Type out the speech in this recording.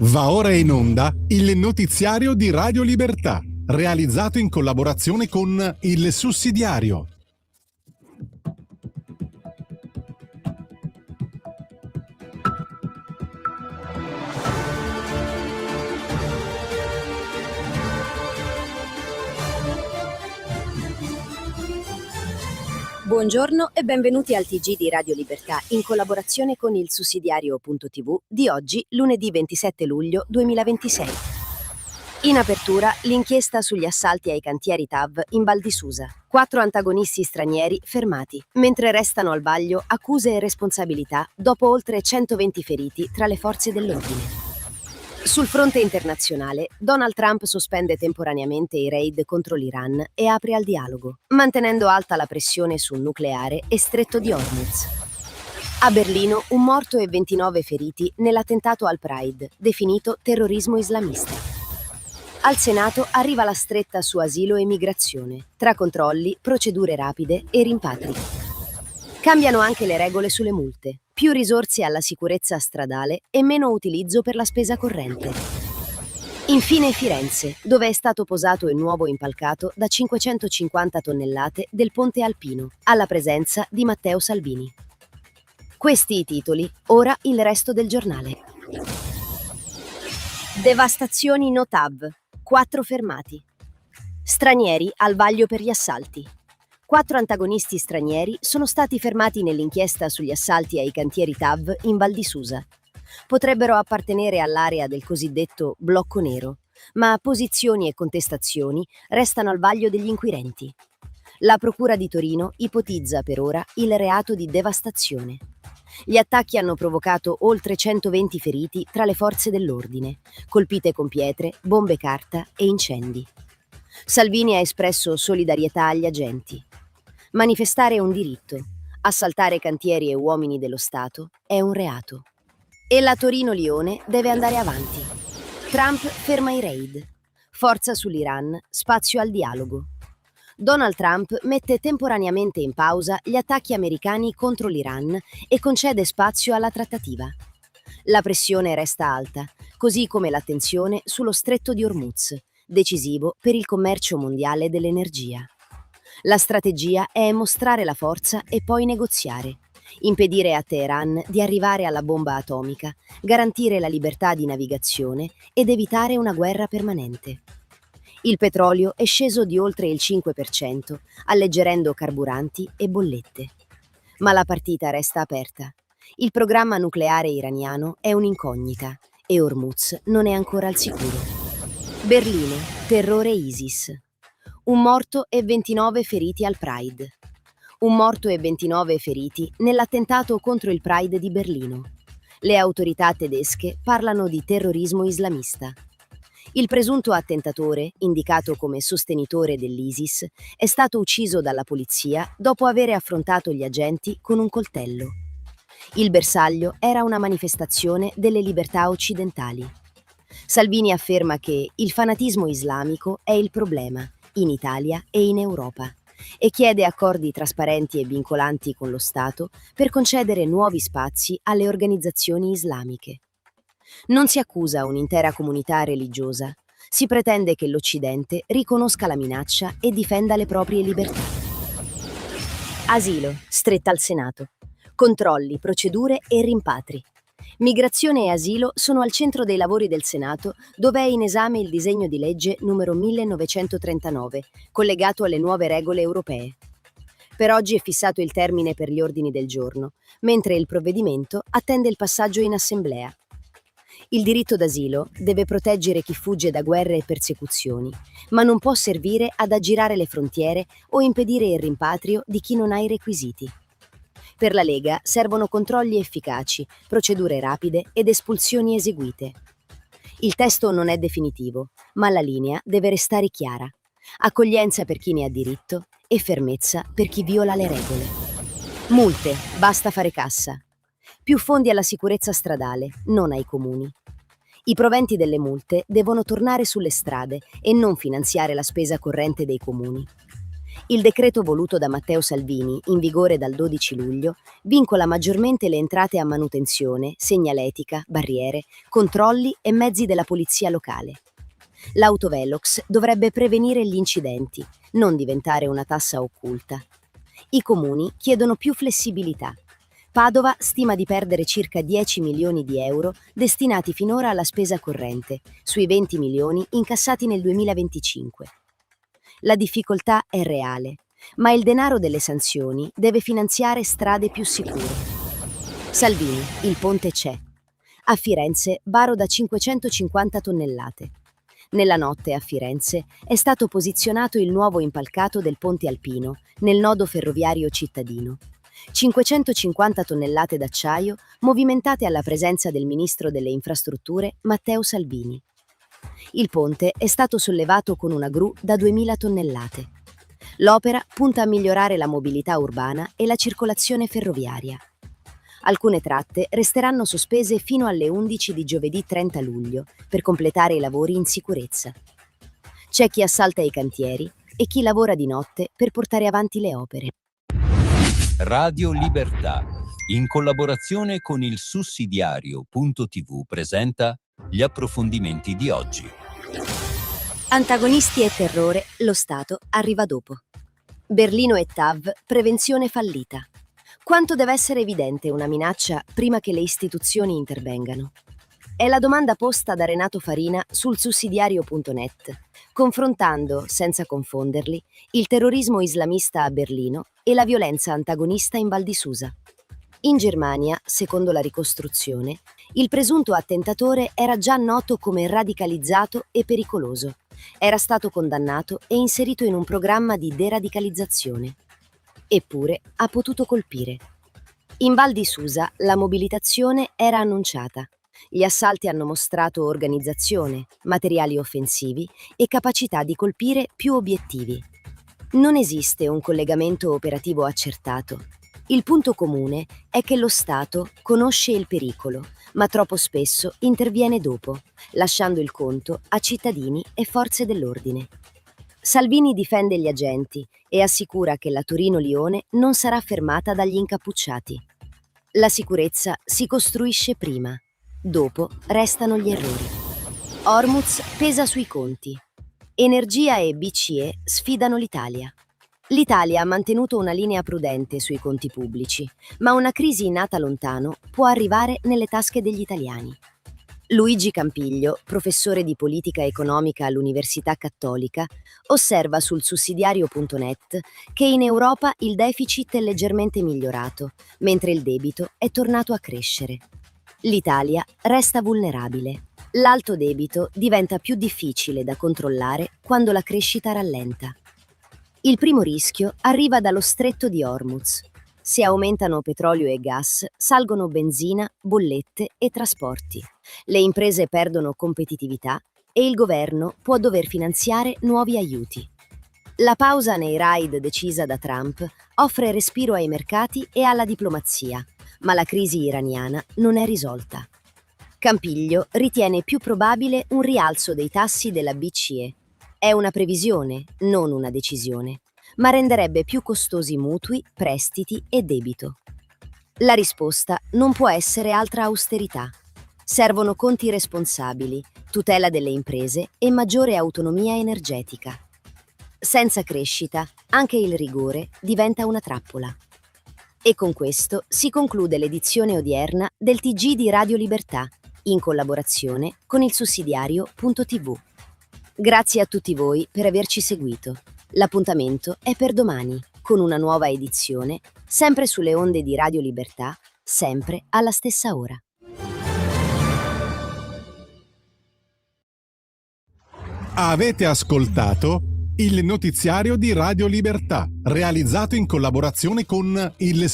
Va ora in onda il notiziario di Radio Libertà, realizzato in collaborazione con Il Sussidiario. Buongiorno e benvenuti al TG di Radio Libertà in collaborazione con il Sussidiario.tv di oggi, lunedì 27 luglio 2026. In apertura, l'inchiesta sugli assalti ai cantieri TAV in Val di Susa. 4 antagonisti stranieri fermati, mentre restano al vaglio accuse e responsabilità dopo oltre 120 feriti tra le forze dell'ordine. Sul fronte internazionale, Donald Trump sospende temporaneamente i raid contro l'Iran e apre al dialogo, mantenendo alta la pressione sul nucleare e stretto di Hormuz. A Berlino, un morto e 29 feriti nell'attentato al Pride, definito terrorismo islamista. Al Senato arriva la stretta su asilo e migrazione, tra controlli, procedure rapide e rimpatri. Cambiano anche le regole sulle multe, più risorse alla sicurezza stradale e meno utilizzo per la spesa corrente. Infine Firenze, dove è stato posato il nuovo impalcato da 550 tonnellate del Ponte Alpino, alla presenza di Matteo Salvini. Questi i titoli, ora il resto del giornale. Devastazioni no TAV, 4 fermati. Stranieri al vaglio per gli assalti. 4 antagonisti stranieri sono stati fermati nell'inchiesta sugli assalti ai cantieri TAV in Val di Susa. Potrebbero appartenere all'area del cosiddetto blocco nero, ma posizioni e contestazioni restano al vaglio degli inquirenti. La Procura di Torino ipotizza per ora il reato di devastazione. Gli attacchi hanno provocato oltre 120 feriti tra le forze dell'ordine, colpite con pietre, bombe carta e incendi. Salvini ha espresso solidarietà agli agenti. Manifestare è un diritto, assaltare cantieri e uomini dello Stato è un reato. E la Torino-Lione deve andare avanti. Trump ferma i raid. Forza sull'Iran, spazio al dialogo. Donald Trump mette temporaneamente in pausa gli attacchi americani contro l'Iran e concede spazio alla trattativa. La pressione resta alta, così come l'attenzione sullo stretto di Hormuz, decisivo per il commercio mondiale dell'energia. La strategia è mostrare la forza e poi negoziare, impedire a Teheran di arrivare alla bomba atomica, garantire la libertà di navigazione ed evitare una guerra permanente. Il petrolio è sceso di oltre il 5%, alleggerendo carburanti e bollette. Ma la partita resta aperta. Il programma nucleare iraniano è un'incognita e Hormuz non è ancora al sicuro. Berlino, terrore ISIS. Un morto e 29 feriti al Pride. Un morto e 29 feriti nell'attentato contro il Pride di Berlino. Le autorità tedesche parlano di terrorismo islamista. Il presunto attentatore, indicato come sostenitore dell'ISIS, è stato ucciso dalla polizia dopo aver affrontato gli agenti con un coltello. Il bersaglio era una manifestazione delle libertà occidentali. Salvini afferma che il fanatismo islamico è il problema in Italia e in Europa e chiede accordi trasparenti e vincolanti con lo Stato per concedere nuovi spazi alle organizzazioni islamiche. Non si accusa un'intera comunità religiosa, si pretende che l'Occidente riconosca la minaccia e difenda le proprie libertà. Asilo, stretta al Senato. Controlli, procedure e rimpatri. Migrazione e asilo sono al centro dei lavori del Senato, dove è in esame il disegno di legge numero 1939, collegato alle nuove regole europee. Per oggi è fissato il termine per gli ordini del giorno, mentre il provvedimento attende il passaggio in assemblea. Il diritto d'asilo deve proteggere chi fugge da guerre e persecuzioni, ma non può servire ad aggirare le frontiere o impedire il rimpatrio di chi non ha i requisiti. Per la Lega servono controlli efficaci, procedure rapide ed espulsioni eseguite. Il testo non è definitivo, ma la linea deve restare chiara. Accoglienza per chi ne ha diritto e fermezza per chi viola le regole. Multe, basta fare cassa. Più fondi alla sicurezza stradale, non ai comuni. I proventi delle multe devono tornare sulle strade e non finanziare la spesa corrente dei comuni. Il decreto voluto da Matteo Salvini, in vigore dal 12 luglio, vincola maggiormente le entrate a manutenzione, segnaletica, barriere, controlli e mezzi della polizia locale. L'autovelox dovrebbe prevenire gli incidenti, non diventare una tassa occulta. I comuni chiedono più flessibilità. Padova stima di perdere circa 10 milioni di euro destinati finora alla spesa corrente, sui 20 milioni incassati nel 2025. La difficoltà è reale, ma il denaro delle sanzioni deve finanziare strade più sicure. Salvini, il ponte c'è. A Firenze, varo da 550 tonnellate. Nella notte a Firenze è stato posizionato il nuovo impalcato del ponte alpino nel nodo ferroviario cittadino. 550 tonnellate d'acciaio movimentate alla presenza del ministro delle infrastrutture Matteo Salvini. Il ponte è stato sollevato con una gru da 2000 tonnellate. L'opera punta a migliorare la mobilità urbana e la circolazione ferroviaria. Alcune tratte resteranno sospese fino alle 11 di giovedì 30 luglio per completare i lavori in sicurezza. C'è chi assalta i cantieri e chi lavora di notte per portare avanti le opere. Radio Libertà, in collaborazione con il sussidiario.tv, presenta gli approfondimenti di oggi. Antagonisti e terrore, lo Stato arriva dopo. Berlino e TAV, prevenzione fallita. Quanto deve essere evidente una minaccia prima che le istituzioni intervengano? È la domanda posta da Renato Farina sul sussidiario.net, confrontando, senza confonderli, il terrorismo islamista a Berlino e la violenza antagonista in Val di Susa. In Germania, secondo la ricostruzione, il presunto attentatore era già noto come radicalizzato e pericoloso. Era stato condannato e inserito in un programma di deradicalizzazione. Eppure ha potuto colpire. In Val di Susa la mobilitazione era annunciata. Gli assalti hanno mostrato organizzazione, materiali offensivi e capacità di colpire più obiettivi. Non esiste un collegamento operativo accertato. Il punto comune è che lo Stato conosce il pericolo, ma troppo spesso interviene dopo, lasciando il conto a cittadini e forze dell'ordine. Salvini difende gli agenti e assicura che la Torino-Lione non sarà fermata dagli incappucciati. La sicurezza si costruisce prima, dopo restano gli errori. Hormuz pesa sui conti. Energia e BCE sfidano l'Italia. L'Italia ha mantenuto una linea prudente sui conti pubblici, ma una crisi nata lontano può arrivare nelle tasche degli italiani. Luigi Campiglio, professore di politica economica all'Università Cattolica, osserva sul sussidiario.net che in Europa il deficit è leggermente migliorato, mentre il debito è tornato a crescere. L'Italia resta vulnerabile. L'alto debito diventa più difficile da controllare quando la crescita rallenta. Il primo rischio arriva dallo stretto di Hormuz. Se aumentano petrolio e gas, salgono benzina, bollette e trasporti. Le imprese perdono competitività e il governo può dover finanziare nuovi aiuti. La pausa nei raid decisa da Trump offre respiro ai mercati e alla diplomazia, ma la crisi iraniana non è risolta. Campiglio ritiene più probabile un rialzo dei tassi della BCE. È una previsione, non una decisione, ma renderebbe più costosi mutui, prestiti e debito. La risposta non può essere altra austerità. Servono conti responsabili, tutela delle imprese e maggiore autonomia energetica. Senza crescita, anche il rigore diventa una trappola. E con questo si conclude l'edizione odierna del TG di Radio Libertà, in collaborazione con il sussidiario.tv. Grazie a tutti voi per averci seguito. L'appuntamento è per domani, con una nuova edizione, sempre sulle onde di Radio Libertà, sempre alla stessa ora. Avete ascoltato il notiziario di Radio Libertà, realizzato in collaborazione con il